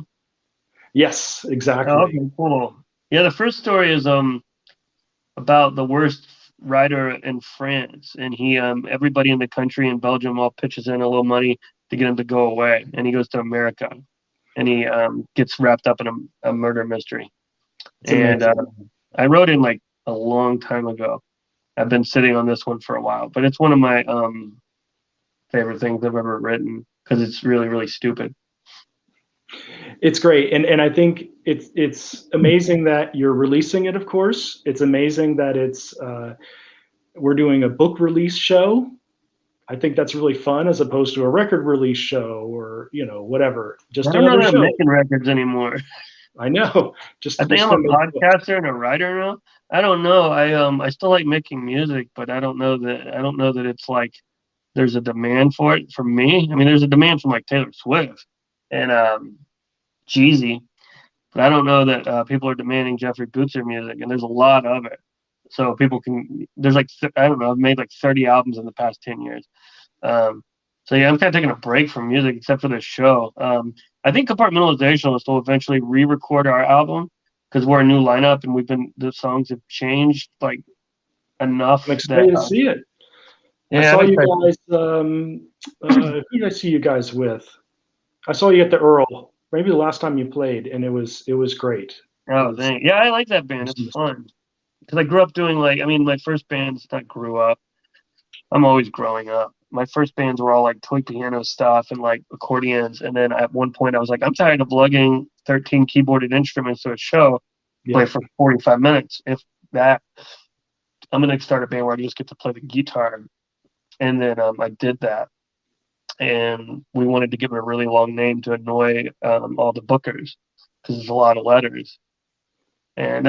Yes, exactly. Oh, okay, cool. Yeah, the first story is about the worst writer in France, and he everybody in the country in Belgium all pitches in a little money to get him to go away, and he goes to America, and he gets wrapped up in a murder mystery. And I wrote in like a long time ago. I've been sitting on this one for a while, but it's one of my favorite things I've ever written because it's really, really stupid. It's great, and I think it's amazing that you're releasing it. Of course, it's amazing that we're doing a book release show. I think that's really fun as opposed to a record release show or whatever. Just I don't know another that show. I'm making records anymore. I know. I think I'm a podcaster and a writer now. I don't know. I still like making music, but I don't know that it's like there's a demand for it from me. I mean, there's a demand from like Taylor Swift and Jeezy, but I don't know that people are demanding Jeffrey Butzer music, and there's a lot of it. So people can. There's like I don't know. I've made like 30 albums in the past 10 years. So yeah, I'm kind of taking a break from music, except for this show. I think Compartmentalizationalist will eventually re-record our album because we're a new lineup and the songs have changed like enough. I'm excited to see it. Yeah, I saw you guys. Who did I see you guys with? I saw you at the Earl. Maybe the last time you played, and it was great. Oh, thanks. Yeah, I like that band. It's fun because I grew up doing my first band's not grew up. I'm always growing up. My first bands were all like toy piano stuff and like accordions. And then at one point I was like, I'm tired of lugging 13 keyboarded instruments to a show, play for 45 minutes. If that, I'm going to start a band where I just get to play the guitar. And then I did that. And we wanted to give it a really long name to annoy all the bookers because there's a lot of letters. And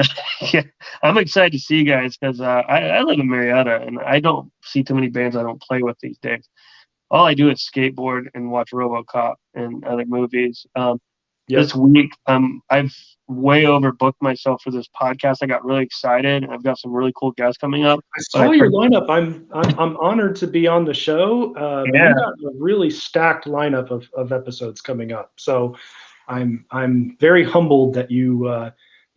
yeah, I'm excited to see you guys because I live in Marietta and I don't see too many bands I don't play with these days. All I do is skateboard and watch Robocop and other movies. This week, I've way overbooked myself for this podcast. I got really excited, and I've got some really cool guests coming up. I saw your lineup. I'm honored to be on the show. You got a really stacked lineup of episodes coming up. So I'm very humbled that you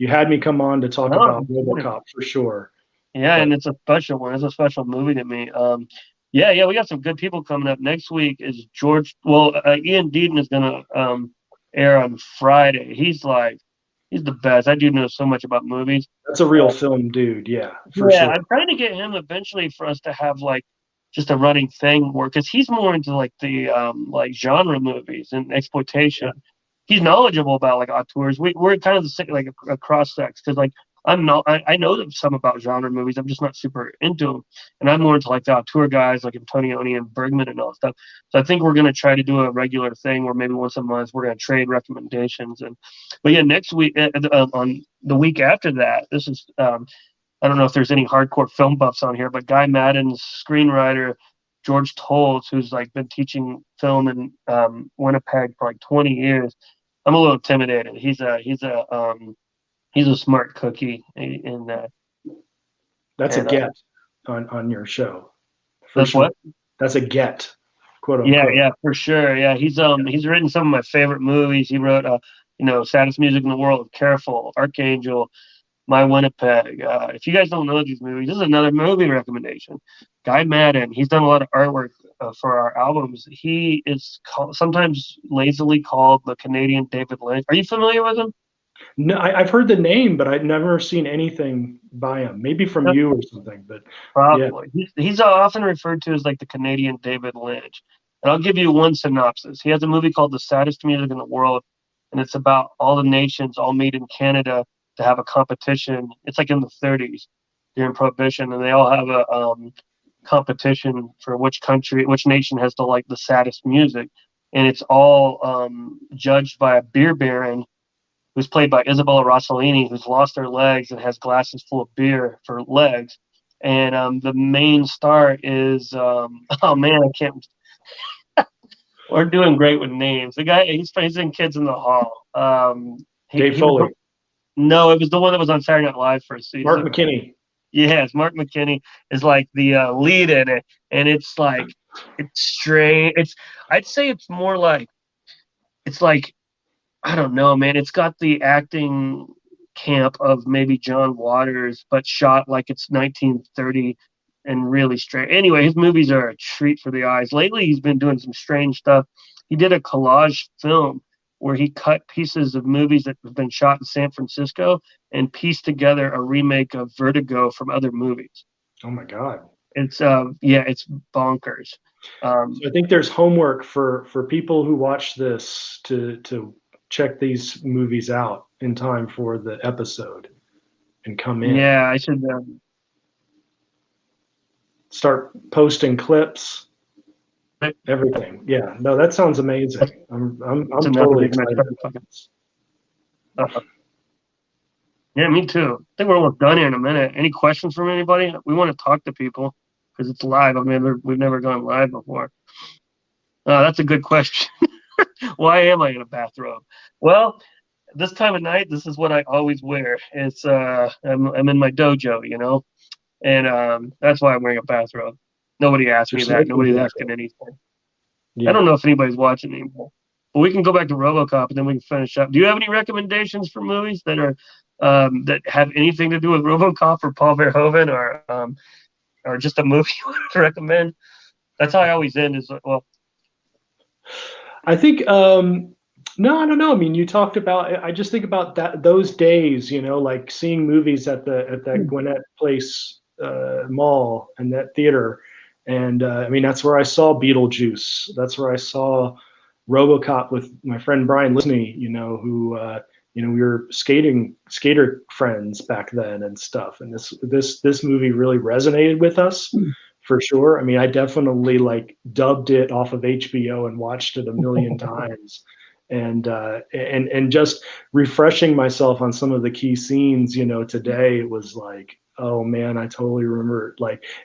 had me come on to talk about Robocop for sure. Yeah, and it's a special one. It's a special movie to me. Yeah, we got some good people coming up. Next week is George. Well, Ian Deaton is gonna air on Friday. He's the best. I do know so much about movies. That's a real film dude. Yeah, for sure. I'm trying to get him eventually for us to have like just a running thing where because he's more into like the like genre movies and exploitation. Yeah. He's knowledgeable about like auteurs. We're kind of the same, like a cross sex because like I know some about genre movies. I'm just not super into them, and I'm more into like the auteur guys like Antonioni and Bergman and all that stuff. So I think we're gonna try to do a regular thing where maybe once a month we're gonna trade recommendations. But yeah, next week on the week after that, this is I don't know if there's any hardcore film buffs on here, but Guy Madden's screenwriter George Tolles, who's like been teaching film in Winnipeg for like 20 years. I'm a little intimidated. He's a smart cookie, and that's a get on your show. That's sure. What? That's a get, quote unquote. Yeah, for sure. Yeah, he's written some of my favorite movies. He wrote Saddest Music in the World, Careful, Archangel, My Winnipeg. If you guys don't know these movies, this is another movie recommendation. Guy Madden, he's done a lot of artwork for our albums. He is sometimes lazily called the Canadian David Lynch. Are you familiar with him? No, I've heard the name, but I've never seen anything by him. Maybe from you or something, but probably. Yeah. He's often referred to as like the Canadian David Lynch. And I'll give you one synopsis. He has a movie called The Saddest Music in the World, and it's about all the nations all meet in Canada to have a competition. It's like in the 30s during Prohibition, and they all have a competition for which nation has the saddest music, and it's all judged by a beer baron who's played by Isabella Rossellini, who's lost her legs and has glasses full of beer for legs. And the main star is oh man, I can't. We're doing great with names. The guy he's in Kids in the Hall. Dave Foley. No, it was the one that was on Saturday Night Live for a season. Mark McKinney. Yes, Mark McKinney is like the lead in it, and it's like it's strange. I'd say it's more like it's like I don't know, man. It's got the acting camp of maybe John Waters, but shot like it's 1930 and really strange. Anyway, his movies are a treat for the eyes. Lately, he's been doing some strange stuff. He did a collage film where he cut pieces of movies that have been shot in San Francisco and pieced together a remake of Vertigo from other movies. Oh my God. It's it's bonkers. So I think there's homework for people who watch this to check these movies out in time for the episode and come in. Yeah, I should start posting clips, everything. Yeah, no, that sounds amazing. I'm totally excited about this. Yeah, me too. I think we're almost done here in a minute. Any questions from anybody? We want to talk to people because it's live. We've never gone live before. That's a good question. Why am I in a bathrobe? Well, this time of night, this is what I always wear. It's I'm in my dojo, and that's why I'm wearing a bathrobe. Nobody asked me that. Nobody's asking anything. Yeah. I don't know if anybody's watching anymore. But we can go back to Robocop and then we can finish up. Do you have any recommendations for movies that are that have anything to do with Robocop or Paul Verhoeven or just a movie you want to recommend? That's how I always end. Is well. I think no, I don't know. I mean, you talked about. I just think about those days. Like seeing movies at that Gwinnett Place mall and that theater, and I mean that's where I saw Beetlejuice. That's where I saw Robocop with my friend Brian Lisney. Who we were skater friends back then and stuff. And this movie really resonated with us. For sure. I mean, I definitely dubbed it off of HBO and watched it a million times, and just refreshing myself on some of the key scenes. Today it was like, oh man, I totally remember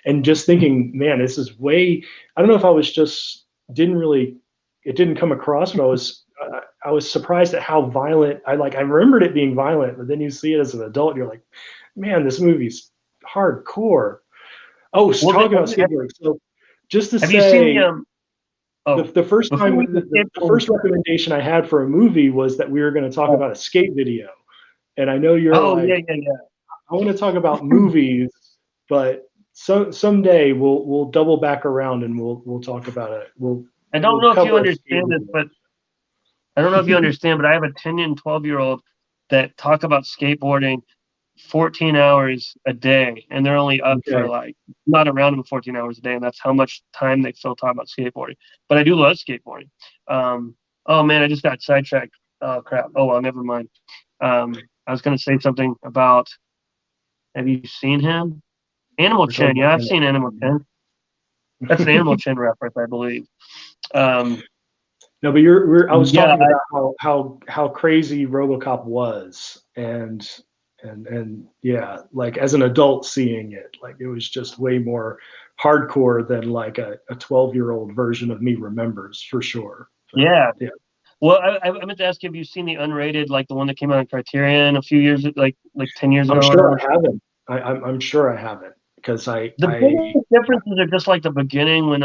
and just thinking, man, this is way. I don't know if I was just it didn't come across, but I was surprised at how violent. I remembered it being violent, but then you see it as an adult, and you're like, man, this movie's hardcore. Oh, so talking about skateboarding. So just to say, you seen the first time, the first recommendation I had for a movie was that we were going to talk about a skate video. And I know you're I want to talk about movies, but someday we'll double back around and we'll talk about it. I don't know if you understand this, but I don't know if you understand, but I have a 10 and 12-year-old that talk about skateboarding 14 hours a day, and they're only up for not around them 14 hours a day, and that's how much time they still talk about skateboarding. But I do love skateboarding. Oh man, I just got sidetracked. Oh crap. Oh well, never mind. I was gonna say something about. Have you seen him? Animal Chin. Yeah, I've seen Animal Chin. That's an Animal Chin reference, I believe. No, but I was talking about how crazy Robocop was, and yeah, as an adult seeing it, it was just way more hardcore than a 12-year-old version of me remembers, for sure. But, yeah. Well, I meant to ask you, have you seen the unrated, the one that came out on Criterion a few years, like 10 years ago? I'm sure I haven't. I'm sure I haven't, because the biggest differences are just the beginning when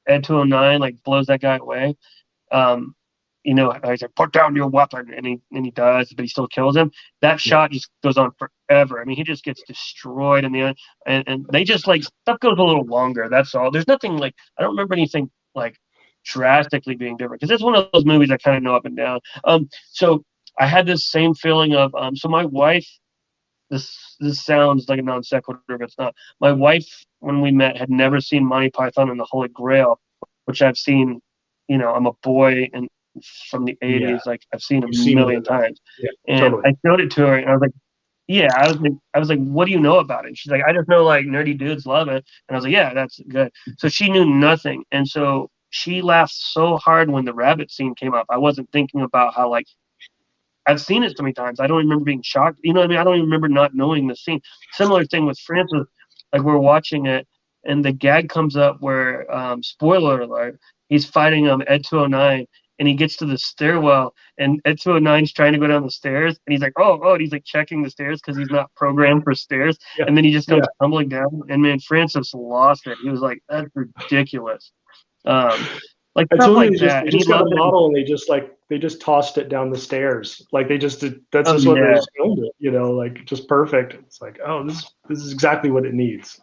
Ed 209 blows that guy away. He's like, put down your weapon, and he does, but he still kills him. That shot just goes on forever. I mean, he just gets destroyed in the end, and they just stuff goes a little longer. That's all. There's nothing I don't remember anything drastically being different, because it's one of those movies I kind of know up and down. So I had this same feeling of so my wife. This sounds like a non sequitur, but it's not. My wife, when we met, had never seen Monty Python and the Holy Grail, which I've seen I'm a boy and from the 80s. Like I've seen it You've a seen it million enough. times. Yeah, And totally. I showed it to her, and I was like, yeah, I was like, what do you know about it? And she's like, I just know like nerdy dudes love it. And I was like, yeah, that's good. So she knew nothing. And so she laughed so hard when the rabbit scene came up. I wasn't thinking about how like I've seen it so many times. I don't remember being shocked. You know what I mean? I don't even remember not knowing the scene. Similar thing with Francis. Like we're watching it, and the gag comes up where, spoiler alert, he's fighting Ed 209, and he gets to the stairwell, and Ed 209 is trying to go down the stairs, and he's like, oh, and he's like checking the stairs because he's not programmed for stairs, Yeah. and then he just comes Yeah. tumbling down, and man, Francis lost it. He was like, that's ridiculous. Like It's stuff only like that. they And he just got loved a it. model and they just tossed it down the stairs. Like they just did, that's Oh just what they yeah. just filmed it, like just perfect. It's like, oh, this is exactly what it needs.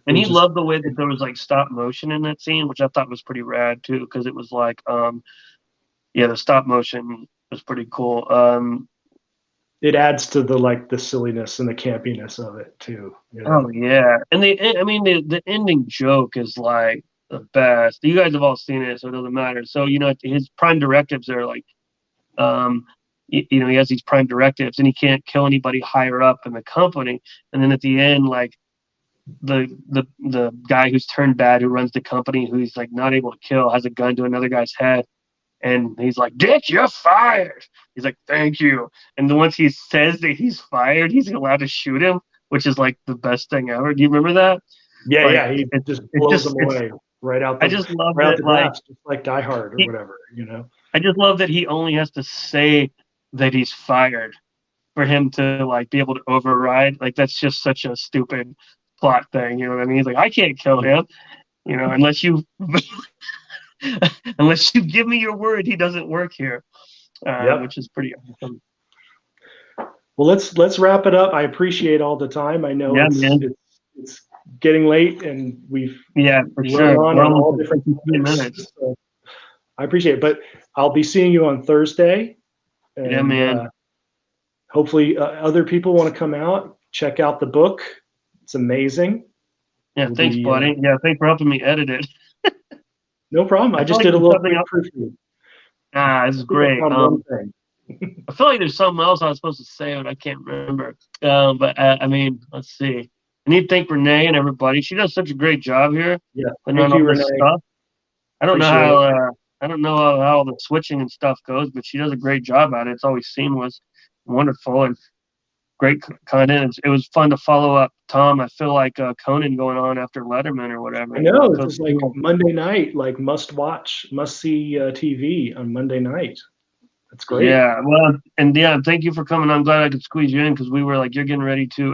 And It he just loved the way that there was like stop motion in that scene, which I thought was pretty rad too, because it was like, yeah, the stop motion was pretty cool. it adds to the silliness and the campiness of it too. Oh yeah, and the ending joke is like the best. You guys have all seen it, so it doesn't matter. So his prime directives are like, he has these prime directives, and he can't kill anybody higher up in the company. And then at the end, like the guy who's turned bad, who runs the company, who he's like not able to kill, has a gun to another guy's head, and he's like, Dick, you're fired. He's like, thank you. And then once he says that he's fired, he's allowed to shoot him, which is like the best thing ever. Do you remember that? Yeah, Like, yeah. He it's just it's blows just them it's away right out I just love the that, like, glass, just like Die Hard or he, whatever. I just love that he only has to say that he's fired for him to like be able to override. Like that's just such a stupid plot thing. You know what I mean? He's like, I can't kill him. Unless you unless you give me your word, he doesn't work here. Yep. Which is pretty awesome. Well, let's wrap it up. I appreciate all the time. I know it's getting late, and we've for run sure. on We're all almost at different 53 topics. minutes. So I appreciate it. But I'll be seeing you on Thursday. And, yeah, man. Hopefully, other people want to come out, check out the book. It's amazing. Yeah, thanks, buddy. Yeah, thanks for helping me edit it. No problem. I just like did a little something quick else. proofread. This is great. One thing. I feel like there's something else I was supposed to say, but I can't remember. But I mean, let's see. I need to thank Renee and everybody. She does such a great job here. Yeah, thank you, all this Renee. stuff. I don't Appreciate know how I don't know how the switching and stuff goes, but she does a great job at it. It's always seamless, wonderful, and great content. It was fun to follow up Tom. I feel like Conan going on after Letterman or whatever. I know, it's just like Monday night, like must see TV on Monday night. That's great. Yeah, well, and yeah, thank you for coming. I'm glad I could squeeze you in because we were like, you're getting ready to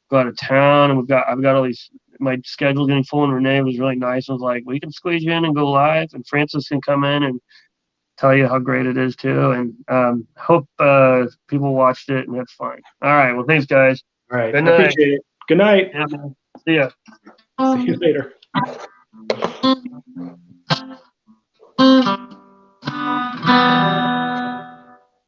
go out of town, and I've got all these. My schedule's getting full, and Renee was really nice. I was like, we can squeeze you in and go live, and Francis can come in and tell you how great it is too. And hope people watched it and had fun. All right, well, thanks, guys. All right, Good I night. appreciate it. Good night. Yeah, man. See ya. See you later.